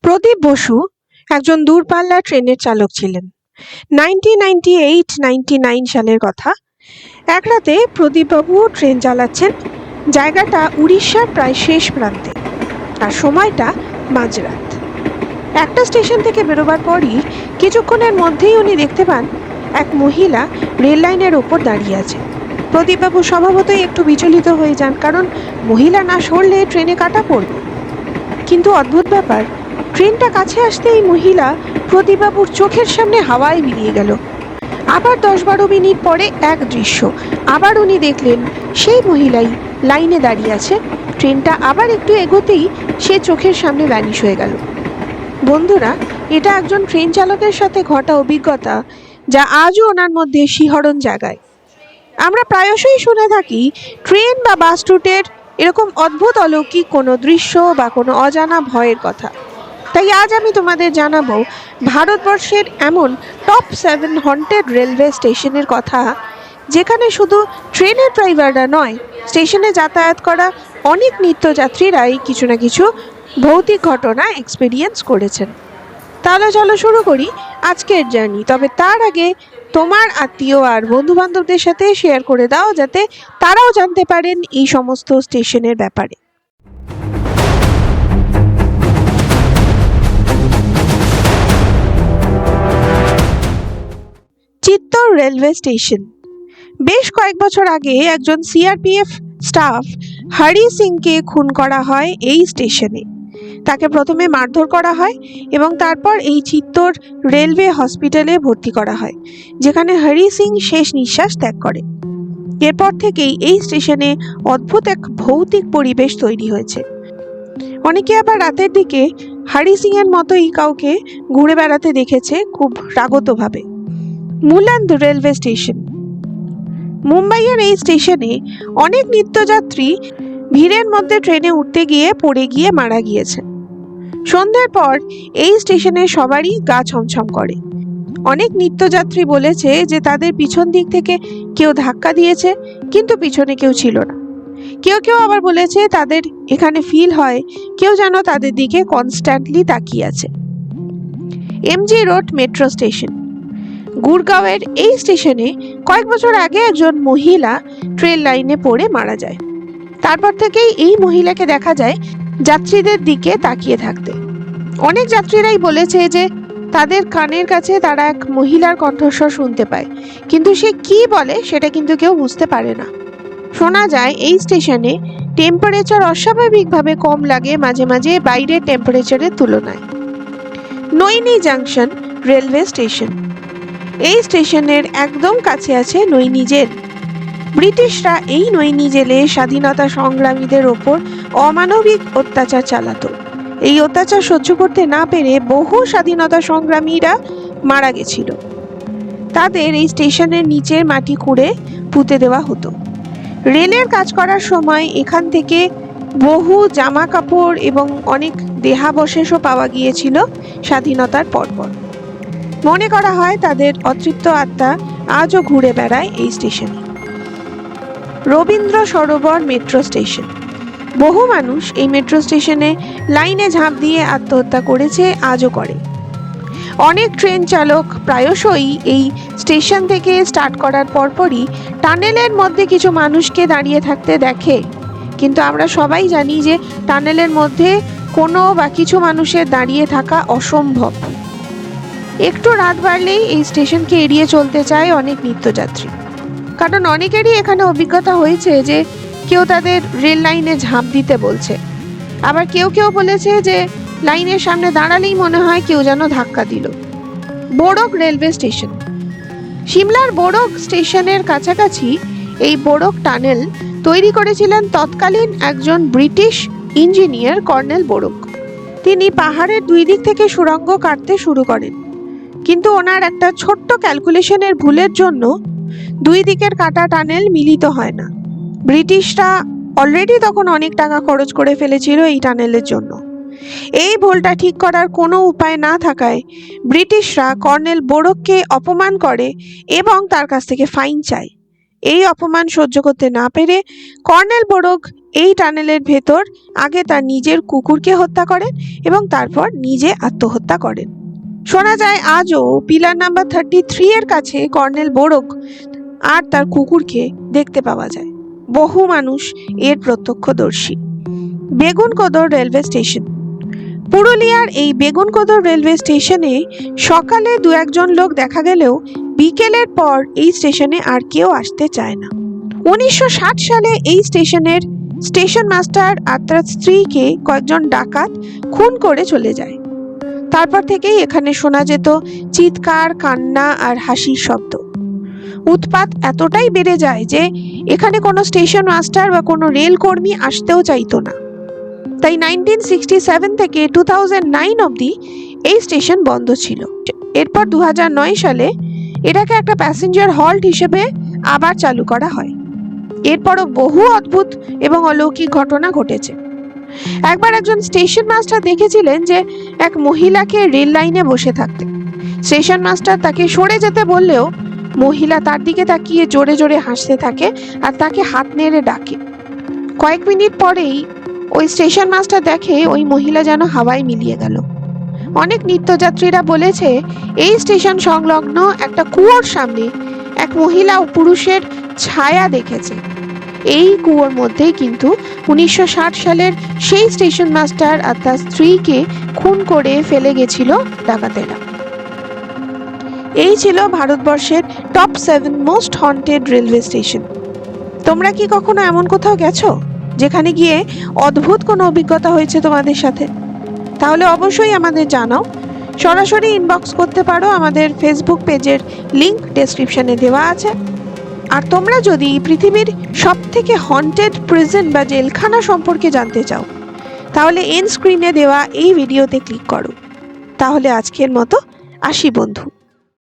প্রদীপ বসু একজন দূরপাল্লার ট্রেনের চালক ছিলেন। 1998-99 সালের কথা। এক রাতে প্রদীপবাবু ট্রেন চালাচ্ছেন। জায়গাটা উড়িষ্যার প্রায় শেষ প্রান্তে, আর সময়টা মাঝরাত। একটা স্টেশন থেকে বেরোবার পরই কিছুক্ষণের মধ্যেই উনি দেখতে পান এক মহিলা রেল লাইনের ওপর দাঁড়িয়ে আছে। প্রদীপবাবু স্বভাবতই একটু বিচলিত হয়ে যান, কারণ মহিলা না সরলে ট্রেনে কাটা পড়বে। কিন্তু অদ্ভুত ব্যাপার, ট্রেনটা কাছে আসতেই মহিলা প্রদীপবাবুর চোখের সামনে হাওয়ায় মিলিয়ে গেল। আবার 10-12 মিনিট পরে এক দৃশ্য, আবার উনি দেখলেন সেই মহিলাই লাইনে দাঁড়িয়ে আছে। ট্রেনটা আবার একটু এগোতেই সে চোখের সামনে ভ্যানিশ হয়ে গেল। বন্ধুরা, এটা একজন ট্রেন চালকের সাথে ঘটা অভিজ্ঞতা, যা আজও ওনার মধ্যে শিহরণ জাগায়। আমরা প্রায়শই শুনে থাকি ট্রেন বা বাস রুটের এরকম অদ্ভুত অলৌকিক কোনো দৃশ্য বা কোনো অজানা ভয়ের কথা। তাই আজ আমি তোমাদের জানাবো ভারতবর্ষের এমন টপ 7 হন্টেড রেলওয়ে স্টেশনের কথা, যেখানে শুধু ট্রেনের ড্রাইভাররা নয়, স্টেশনে যাতায়াত করা অনেক নিত্যযাত্রীরাই কিছু না কিছু ভৌতিক ঘটনা এক্সপেরিয়েন্স করেছেন। তাহলে চলো শুরু করি আজকের জার্নি। তবে তার আগে তোমার আত্মীয় আর বন্ধু বান্ধবদের সাথে শেয়ার করে দাও, যাতে তারাও জানতে পারেন এই সমস্ত স্টেশনের ব্যাপারে। Chittar railway station. বেশ কয়েক বছর আগে একজন সিআরপিএফ স্টাফ হরি সিংকে খুন করা হয় এই স্টেশনে। তাকে প্রথমে মারধর করা হয় এবং তারপর এই চিত্তর রেলওয়ে হসপিটালে ভর্তি করা হয়, যেখানে হরি সিং শেষ নিঃশ্বাস ত্যাগ করে। এরপর থেকেই এই স্টেশনে অদ্ভুত এক ভৌতিক পরিবেশ তৈরি হয়েছে। অনেকে আবার রাতের দিকে হরি সিং এর মতোই কাউকে ঘুরে বেড়াতে দেখেছে খুব রাগতভাবে। মুলান্দ রেলওয়ে স্টেশন। মুম্বাইয়ের এই স্টেশনে অনেক নিত্যযাত্রী ভিড়ের মধ্যে ট্রেনে উঠতে গিয়ে পড়ে গিয়ে মারা গিয়েছেন। সন্ধ্যের পর এই স্টেশনে সবারই গা ছমছম করে। অনেক নিত্যযাত্রী বলেছে যে তাদের পিছন দিক থেকে কেউ ধাক্কা দিয়েছে, কিন্তু পিছনে কেউ ছিল না। কেউ কেউ আবার বলেছে তাদের এখানে ফিল হয় কেউ যেন তাদের দিকে কনস্ট্যান্টলি তাকিয়ে আছে। MG road metro station. গুরগাঁওয়ের এই স্টেশনে কয়েক বছর আগে একজন মহিলা ট্রেন লাইনে পড়ে মারা যায়। তারপর থেকেই এই মহিলাকে দেখা যায় যাত্রীদের দিকে তাকিয়ে থাকতে। অনেক যাত্রীরাই বলেছে যে তাদের কানের কাছে তারা এক মহিলার কণ্ঠস্বর শুনতে পায়, কিন্তু সে কি বলে সেটা কিন্তু কেউ বুঝতে পারে না। শোনা যায় এই স্টেশনে টেম্পারেচার অস্বাভাবিকভাবে কম লাগে মাঝে মাঝে বাইরের টেম্পারেচারের তুলনায়। Naini junction railway station. এই স্টেশনের একদম কাছে আছে নৈনি জেল। ব্রিটিশরা এই নৈনি জেলে স্বাধীনতা সংগ্রামীদের ওপর অমানবিক অত্যাচার চালাতো। এই অত্যাচার সহ্য করতে না পেরে বহু স্বাধীনতা সংগ্রামীরা মারা গেছিল। তাদের এই স্টেশনের নিচের মাটি খুঁড়ে পুঁতে দেওয়া হতো। রেলের কাজ করার সময় এখান থেকে বহু জামা কাপড় এবং অনেক দেহাবশেষও পাওয়া গিয়েছিল স্বাধীনতার পরপর। মনে করা হয় তাদের অতৃপ্ত আত্মা আজও ঘুরে বেড়ায় এই স্টেশনে। Rabindra Sarobar metro station. বহু মানুষ এই মেট্রো স্টেশনে লাইনে ঝাঁপ দিয়ে আত্মহত্যা করেছে, আজও করে। অনেক ট্রেন চালক প্রায়শই এই স্টেশন থেকে স্টার্ট করার পরপরই টানেলের মধ্যে কিছু মানুষকে দাঁড়িয়ে থাকতে দেখে, কিন্তু আমরা সবাই জানি যে টানেলের মধ্যে কোনো বা কিছু মানুষের দাঁড়িয়ে থাকা অসম্ভব। একটু রাত বাড়লেই এই স্টেশনকে এড়িয়ে চলতে চায় অনেক নিত্যযাত্রী, কারণ অনেকেরই এখানে অভিজ্ঞতা হয়েছে যে কেউ তাদের রেল লাইনে ঝাঁপ দিতে বলছে। আবার কেউ কেউ বলেছে যে লাইনের সামনে দাঁড়ালেই মনে হয় কেউ যেন ধাক্কা দিল। বোড়ক রেলওয়ে স্টেশন। সিমলার বোড়ক স্টেশনের কাছাকাছি এই বোড়ক টানেল তৈরি করেছিলেন তৎকালীন একজন ব্রিটিশ ইঞ্জিনিয়ার কর্নেল বোড়ক। তিনি পাহাড়ের দুই দিক থেকে সুড়ঙ্গ কাটতে শুরু করেন, কিন্তু ওনার একটা ছোট্ট ক্যালকুলেশনের ভুলের জন্য দুই দিকের কাটা টানেল মিলিত হয় না। ব্রিটিশরা অলরেডি তখন অনেক টাকা খরচ করে ফেলেছিল এই টানেলের জন্য। এই ভুলটা ঠিক করার কোনো উপায় না থাকায় ব্রিটিশরা কর্নেল বোড়ককে অপমান করে এবং তার কাছ থেকে ফাইন চায়। এই অপমান সহ্য করতে না পেরে কর্নেল বোড়ক এই টানেলের ভেতর আগে তার নিজের কুকুরকে হত্যা করেন এবং তারপর নিজে আত্মহত্যা করেন। শোনা যায় আজও পিলার নাম্বার 33 এর কাছে কর্নেল বোরক আর তার কুকুরকে দেখতে পাওয়া যায়। বহু মানুষ এর প্রত্যক্ষদর্শী। Begunkodar railway station. পুরুলিয়ার এই বেগুনকোদর রেলওয়ে স্টেশনে সকালে দু একজন লোক দেখা গেলেও বিকেলের পর এই স্টেশনে আর কেউ আসতে চায় না। 1960 সালে এই স্টেশনের স্টেশন মাস্টার আর তার স্ত্রীকে কয়েকজন ডাকাত খুন করে চলে যায়। তারপর থেকেই এখানে শোনা যেত চিৎকার, কান্না আর হাসির শব্দ। উৎপাত এতটাই বেড়ে যায় যে এখানে কোনো স্টেশন মাস্টার বা কোনো রেল কর্মী আসতেও চাইতো না। তাই 1967 থেকে 2009 অবধি এই স্টেশন বন্ধ ছিল। এরপর 2009 সালে এটাকে একটা প্যাসেঞ্জার হল্ট হিসেবে আবার চালু করা হয়। এরপরও বহু অদ্ভুত এবং অলৌকিক ঘটনা ঘটেছে। একবার একজন স্টেশন মাস্টার দেখেছিলেন যে এক মহিলাকে রেল লাইনে বসে থাকতে। স্টেশন মাস্টার তাকে সরে যেতে বললেও মহিলা তার দিকে তাকিয়ে জোরে জোরে হাসতে থাকে আর তাকে হাত নেড়ে ডাকে। কয়েক মিনিট পরেই ওই স্টেশন মাস্টার দেখে ওই মহিলা যেন হাওয়ায় মিলিয়ে গেল। অনেক নিত্যযাত্রীরা বলেছে এই স্টেশন সংলগ্ন একটা কুয়োর সামনে এক মহিলা ও পুরুষের ছায়া দেখেছে। এই কুয়োর মধ্যেই কিন্তু 1960 সালের সেই স্টেশন মাস্টার আর তার স্ত্রীকে খুন করে ফেলে গেছিল ডাকাতেরা। এই ছিল ভারতবর্ষের top 7 most haunted railway station. তোমরা কি কখনো এমন কোথাও গেছো যেখানে গিয়ে অদ্ভুত কোনো অভিজ্ঞতা হয়েছে তোমাদের সাথে? তাহলে অবশ্যই আমাদের জানাও। সরাসরি ইনবক্স করতে পারো, আমাদের ফেসবুক পেজের লিংক ডেসক্রিপশনে দেওয়া আছে। আর তোমরা যদি পৃথিবীর সবথেকে হন্টেড প্রিজন বা জেলখানা সম্পর্কে জানতে চাও তাহলে এন্ড স্ক্রিনে দেওয়া এই ভিডিওতে ক্লিক করো। তাহলে আজকের মতো আসি বন্ধু।